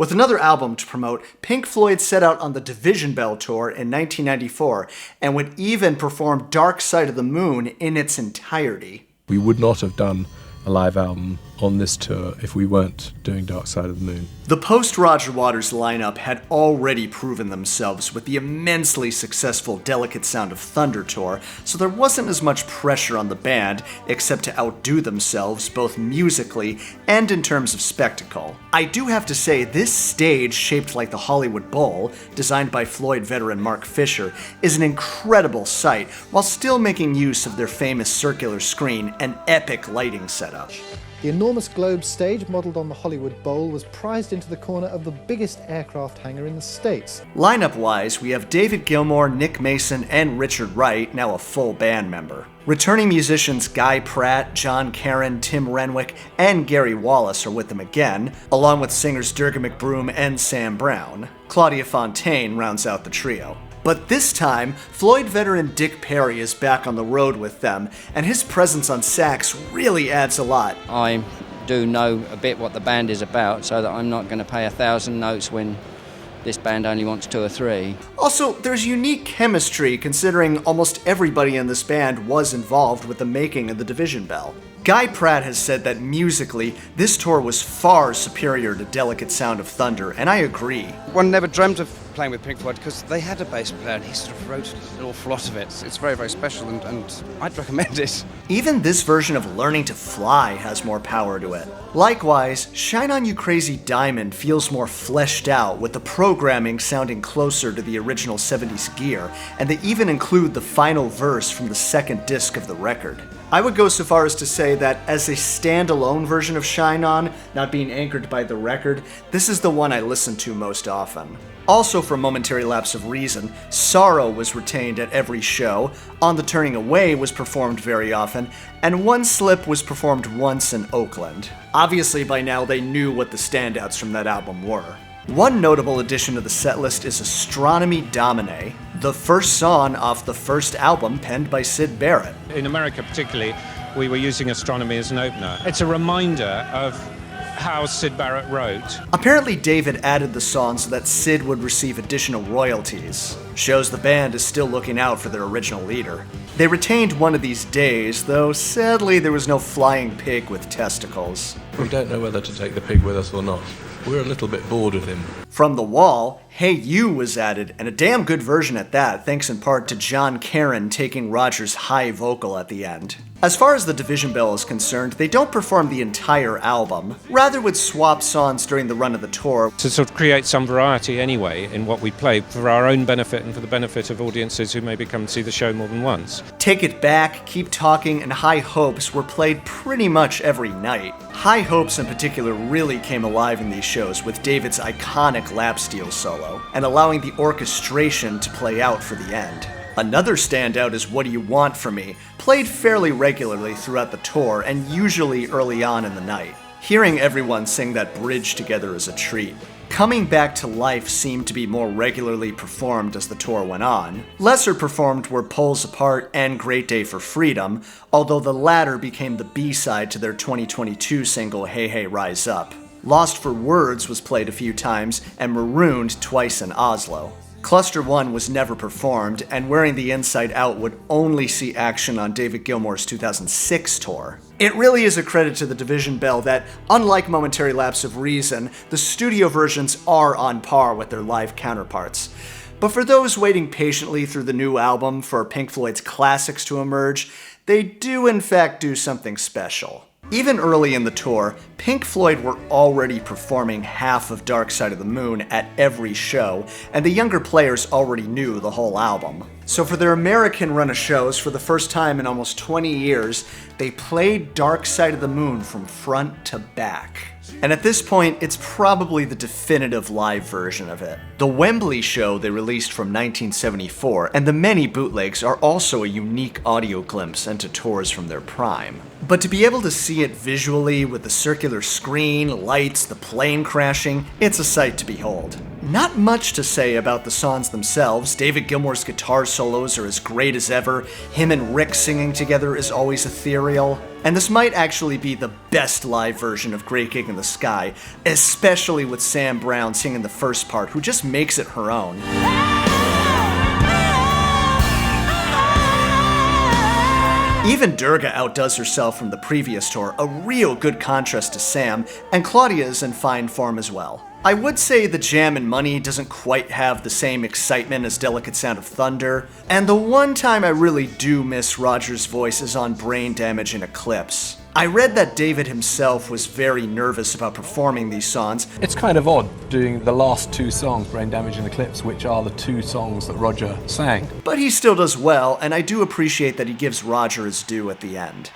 With another album to promote, Pink Floyd set out on the Division Bell Tour in 1994 and would even perform Dark Side of the Moon in its entirety. We would not have done a live album on this tour if we weren't doing Dark Side of the Moon. The post-Roger Waters lineup had already proven themselves with the immensely successful Delicate Sound of Thunder tour, so there wasn't as much pressure on the band except to outdo themselves both musically and in terms of spectacle. I do have to say, this stage shaped like the Hollywood Bowl, designed by Floyd veteran Mark Fisher, is an incredible sight while still making use of their famous circular screen and epic lighting setup. The enormous globe stage, modelled on the Hollywood Bowl, was prized into the corner of the biggest aircraft hangar in the States. Lineup-wise, we have David Gilmour, Nick Mason, and Richard Wright, now a full band member. Returning musicians Guy Pratt, John Caron, Tim Renwick, and Gary Wallace are with them again, along with singers Durga McBroom and Sam Brown. Claudia Fontaine rounds out the trio. But this time, Floyd veteran Dick Perry is back on the road with them, and his presence on sax really adds a lot. I do know a bit what the band is about, so that I'm not going to play 1,000 notes when this band only wants 2 or 3. Also, there's unique chemistry considering almost everybody in this band was involved with the making of the Division Bell. Guy Pratt has said that musically, this tour was far superior to Delicate Sound of Thunder, and I agree. One never dreamt of playing with Pink Floyd because they had a bass player and he sort of wrote an awful lot of it. It's very, very special and I'd recommend it. Even this version of Learning to Fly has more power to it. Likewise, Shine On You Crazy Diamond feels more fleshed out, with the programming sounding closer to the original 70s gear, and they even include the final verse from the second disc of the record. I would go so far as to say that as a standalone version of Shine On, not being anchored by the record, this is the one I listen to most often. Also, for Momentary Lapse of Reason, Sorrow was retained at every show, On the Turning Away was performed very often, and One Slip was performed once in Oakland. Obviously, by now they knew what the standouts from that album were. One notable addition to the setlist is Astronomy Domine, the first song off the first album penned by Syd Barrett. In America particularly, we were using Astronomy as an opener. It's a reminder of how Syd Barrett wrote. Apparently David added the song so that Syd would receive additional royalties. Shows the band is still looking out for their original leader. They retained One of These Days, though sadly there was no flying pig with testicles. We don't know whether to take the pig with us or not. We're a little bit bored with him. From The Wall, Hey You was added, and a damn good version at that, thanks in part to John Caron taking Roger's high vocal at the end. As far as the Division Bell is concerned, they don't perform the entire album, rather would swap songs during the run of the tour. To sort of create some variety anyway in what we play for our own benefit and for the benefit of audiences who maybe come and see the show more than once. Take It Back, Keep Talking, and High Hopes were played pretty much every night. High Hopes in particular really came alive in these shows with David's iconic lap steel solo, and allowing the orchestration to play out for the end. Another standout is What Do You Want From Me, played fairly regularly throughout the tour and usually early on in the night. Hearing everyone sing that bridge together is a treat. Coming Back to Life seemed to be more regularly performed as the tour went on. Lesser performed were Poles Apart and Great Day for Freedom, although the latter became the B-side to their 2022 single Hey Hey Rise Up. Lost for Words was played a few times, and Marooned twice in Oslo. Cluster 1 was never performed, and Wearing the Inside Out would only see action on David Gilmour's 2006 tour. It really is a credit to the Division Bell that, unlike Momentary Lapse of Reason, the studio versions are on par with their live counterparts. But for those waiting patiently through the new album for Pink Floyd's classics to emerge, they do in fact do something special. Even early in the tour, Pink Floyd were already performing half of Dark Side of the Moon at every show, and the younger players already knew the whole album. So for their American run of shows, for the first time in almost 20 years, they played Dark Side of the Moon from front to back. And at this point, it's probably the definitive live version of it. The Wembley show they released from 1974, and the many bootlegs are also a unique audio glimpse into tours from their prime. But to be able to see it visually with the circular screen, lights, the plane crashing, it's a sight to behold. Not much to say about the songs themselves. David Gilmour's guitar solos are as great as ever. Him and Rick singing together is always ethereal. And this might actually be the best live version of Great Gig in the Sky, especially with Sam Brown singing the first part, who just makes it her own. Even Durga outdoes herself from the previous tour, a real good contrast to Sam, and Claudia is in fine form as well. I would say the Jam and Money doesn't quite have the same excitement as Delicate Sound of Thunder, and the one time I really do miss Roger's voice is on Brain Damage and Eclipse. I read that David himself was very nervous about performing these songs. It's kind of odd doing the last two songs, Brain Damage and Eclipse, which are the two songs that Roger sang. But he still does well, and I do appreciate that he gives Roger his due at the end.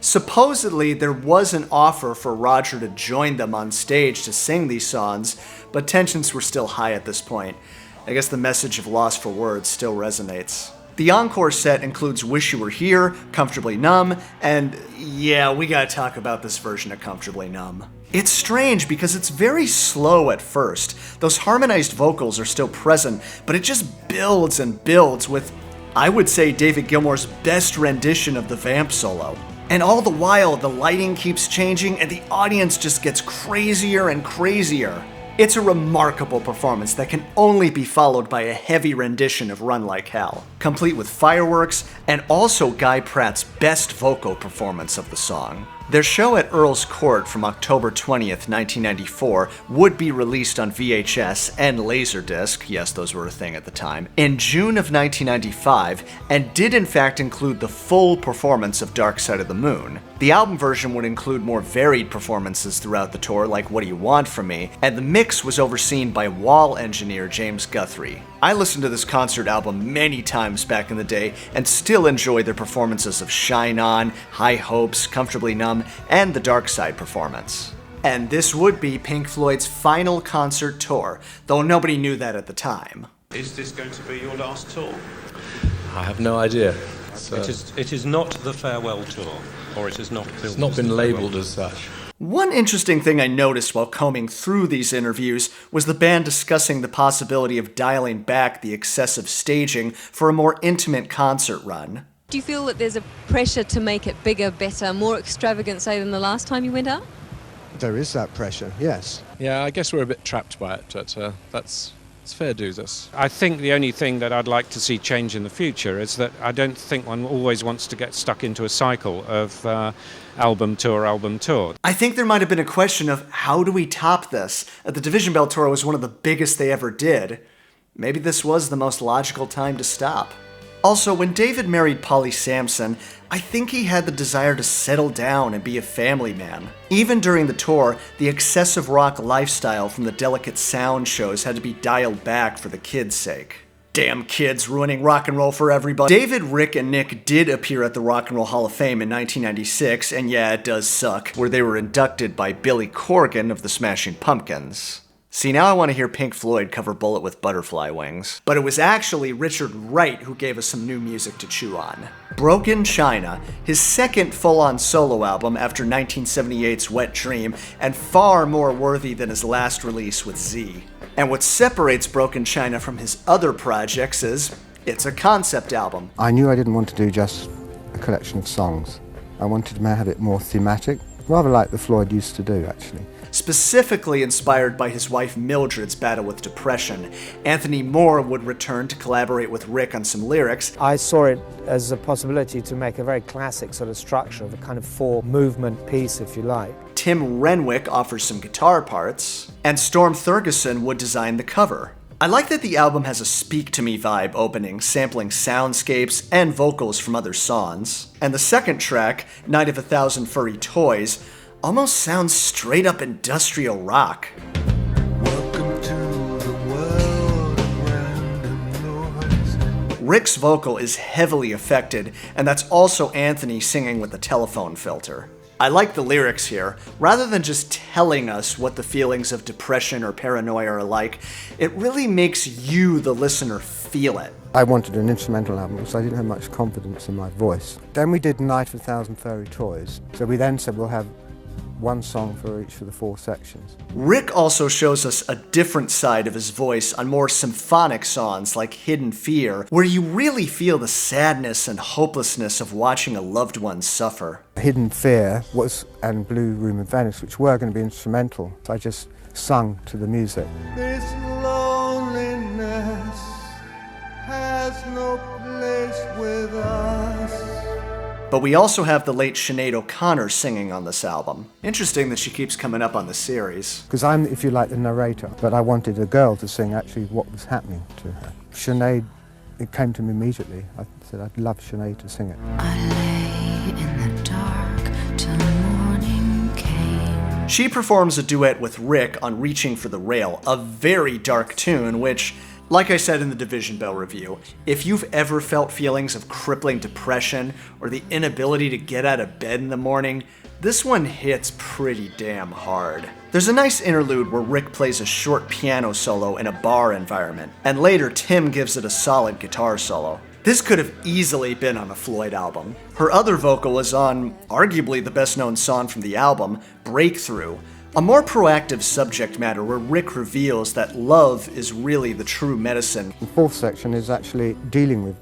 Supposedly, there was an offer for Roger to join them on stage to sing these songs, but tensions were still high at this point. I guess the message of Lost for Words still resonates. The encore set includes Wish You Were Here, Comfortably Numb, and yeah, we gotta talk about this version of Comfortably Numb. It's strange because it's very slow at first. Those harmonized vocals are still present, but it just builds and builds with, I would say, David Gilmour's best rendition of the vamp solo. And all the while, the lighting keeps changing and the audience just gets crazier and crazier. It's a remarkable performance that can only be followed by a heavy rendition of Run Like Hell, complete with fireworks and also Guy Pratt's best vocal performance of the song. Their show at Earl's Court from October 20th, 1994 would be released on VHS and Laserdisc, yes, those were a thing at the time, in June of 1995, and did in fact include the full performance of Dark Side of the Moon. The album version would include more varied performances throughout the tour, like What Do You Want From Me, and the mix was overseen by wall engineer James Guthrie. I listened to this concert album many times back in the day, and still enjoy their performances of Shine On, High Hopes, Comfortably Numb, and the Dark Side performance. And this would be Pink Floyd's final concert tour, though nobody knew that at the time. Is this going to be your last tour? I have no idea. It is not the farewell tour, or it is not. It's not been labelled as such. One interesting thing I noticed while combing through these interviews was the band discussing the possibility of dialing back the excessive staging for a more intimate concert run. Do you feel that there's a pressure to make it bigger, better, more extravagant, say, than the last time you went out? There is that pressure, yes. Yeah, I guess we're a bit trapped by it, but it's fair dues. I think the only thing that I'd like to see change in the future is that I don't think one always wants to get stuck into a cycle of album tour. I think there might have been a question of how do we top this? The Division Bell tour was one of the biggest they ever did. Maybe this was the most logical time to stop. Also, when David married Polly Sampson, I think he had the desire to settle down and be a family man. Even during the tour, the excessive rock lifestyle from the Delicate Sound shows had to be dialed back for the kids' sake. Damn kids ruining rock and roll for everybody. David, Rick, and Nick did appear at the Rock and Roll Hall of Fame in 1996, and yeah, it does suck, where they were inducted by Billy Corgan of the Smashing Pumpkins. See, now I want to hear Pink Floyd cover Bullet with Butterfly Wings. But it was actually Richard Wright who gave us some new music to chew on. Broken China, his second full-on solo album after 1978's Wet Dream, and far more worthy than his last release with Z. And what separates Broken China from his other projects is, it's a concept album. I knew I didn't want to do just a collection of songs. I wanted to have it more thematic, rather like the Floyd used to do, actually. Specifically inspired by his wife Mildred's battle with depression, Anthony Moore would return to collaborate with Rick on some lyrics. I saw it as a possibility to make a very classic sort of structure of a kind of four-movement piece, if you like. Tim Renwick offers some guitar parts, and Storm Thurgeson would design the cover. I like that the album has a Speak to Me vibe opening, sampling soundscapes and vocals from other songs. And the second track, Night of a Thousand Furry Toys, almost sounds straight up industrial rock. Welcome to the world of random noise. Rick's vocal is heavily affected, and that's also Anthony singing with the telephone filter. I like the lyrics here. Rather than just telling us what the feelings of depression or paranoia are like, it really makes you, the listener, feel it. I wanted an instrumental album because I didn't have much confidence in my voice. Then we did Night of a Thousand Furry Toys. So we then said we'll have one song for each of the 4 sections. Rick also shows us a different side of his voice on more symphonic songs like Hidden Fear, where you really feel the sadness and hopelessness of watching a loved one suffer. Hidden Fear and Blue Room of Venice, which were going to be instrumental. So I just sung to the music. This loneliness has no place with us. But we also have the late Sinead O'Connor singing on this album. Interesting that she keeps coming up on the series. Because I'm, if you like, the narrator, but I wanted a girl to sing actually what was happening to her. Sinead, it came to me immediately. I said I'd love Sinead to sing it. I lay in the dark till morning came. She performs a duet with Rick on Reaching for the Rail, a very dark tune which, like I said in the Division Bell review, if you've ever felt feelings of crippling depression or the inability to get out of bed in the morning, this one hits pretty damn hard. There's a nice interlude where Rick plays a short piano solo in a bar environment, and later Tim gives it a solid guitar solo. This could have easily been on a Floyd album. Her other vocal is on arguably the best known song from the album, Breakthrough, a more proactive subject matter where Rick reveals that love is really the true medicine. The 4th section is actually dealing with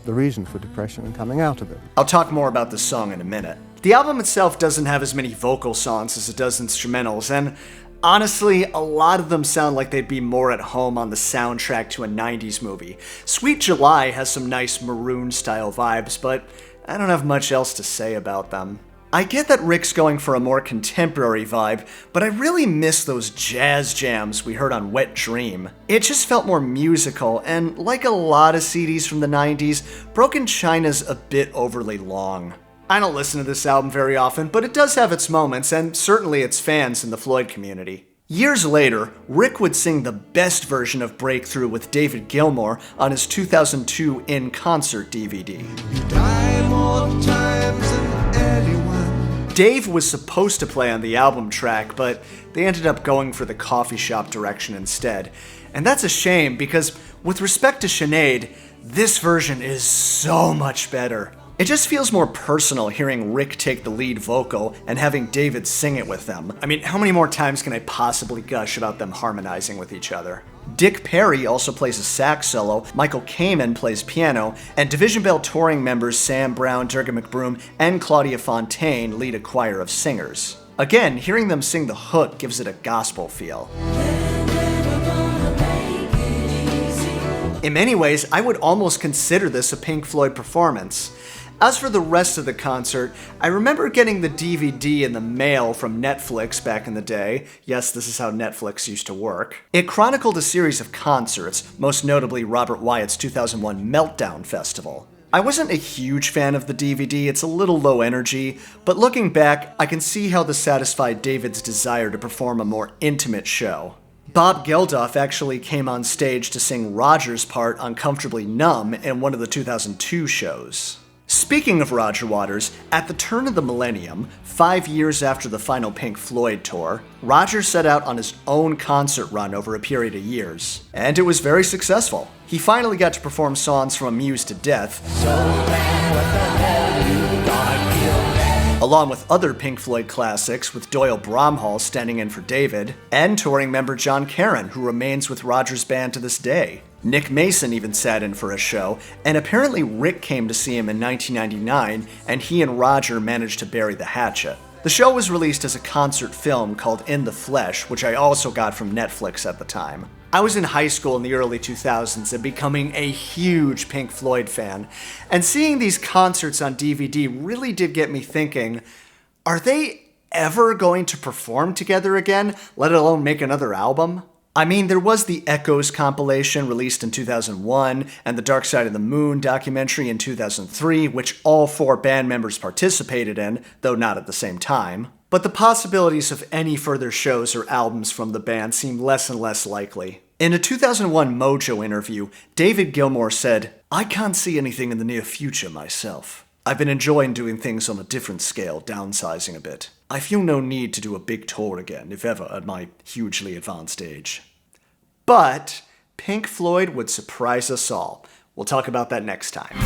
the reason for depression and coming out of it. I'll talk more about this song in a minute. The album itself doesn't have as many vocal songs as it does instrumentals, and honestly, a lot of them sound like they'd be more at home on the soundtrack to a 90s movie. Sweet July has some nice Maroon-style vibes, but I don't have much else to say about them. I get that Rick's going for a more contemporary vibe, but I really miss those jazz jams we heard on Wet Dream. It just felt more musical, and like a lot of CDs from the 90s, Broken China's a bit overly long. I don't listen to this album very often, but it does have its moments, and certainly its fans in the Floyd community. Years later, Rick would sing the best version of Breakthrough with David Gilmour on his 2002 In Concert DVD. Dave was supposed to play on the album track, but they ended up going for the coffee shop direction instead. And that's a shame because, with respect to Sinead, this version is so much better. It just feels more personal hearing Rick take the lead vocal and having David sing it with them. I mean, how many more times can I possibly gush about them harmonizing with each other? Dick Perry also plays a sax solo, Michael Kamen plays piano, and Division Bell touring members Sam Brown, Durga McBroom, and Claudia Fontaine lead a choir of singers. Again, hearing them sing the hook gives it a gospel feel. In many ways, I would almost consider this a Pink Floyd performance. As for the rest of the concert, I remember getting the DVD in the mail from Netflix back in the day. Yes, this is how Netflix used to work. It chronicled a series of concerts, most notably Robert Wyatt's 2001 Meltdown Festival. I wasn't a huge fan of the DVD, it's a little low energy, but looking back, I can see how this satisfied David's desire to perform a more intimate show. Bob Geldof actually came on stage to sing Roger's part on Comfortably Numb in one of the 2002 shows. Speaking of Roger Waters, at the turn of the millennium, 5 years after the final Pink Floyd tour, Roger set out on his own concert run over a period of years, and it was very successful. He finally got to perform songs from Amused to Death, along with other Pink Floyd classics, with Doyle Bramhall standing in for David, and touring member John Caron, who remains with Roger's band to this day. Nick Mason even sat in for a show, and apparently Rick came to see him in 1999, and he and Roger managed to bury the hatchet. The show was released as a concert film called In the Flesh, which I also got from Netflix at the time. I was in high school in the early 2000s and becoming a huge Pink Floyd fan, and seeing these concerts on DVD really did get me thinking, are they ever going to perform together again, let alone make another album? I mean, there was the Echoes compilation released in 2001 and the Dark Side of the Moon documentary in 2003, which all 4 band members participated in, though not at the same time. But the possibilities of any further shows or albums from the band seem less and less likely. In a 2001 Mojo interview, David Gilmour said, "I can't see anything in the near future myself. I've been enjoying doing things on a different scale, downsizing a bit. I feel no need to do a big tour again, if ever, at my hugely advanced age." But Pink Floyd would surprise us all. We'll talk about that next time.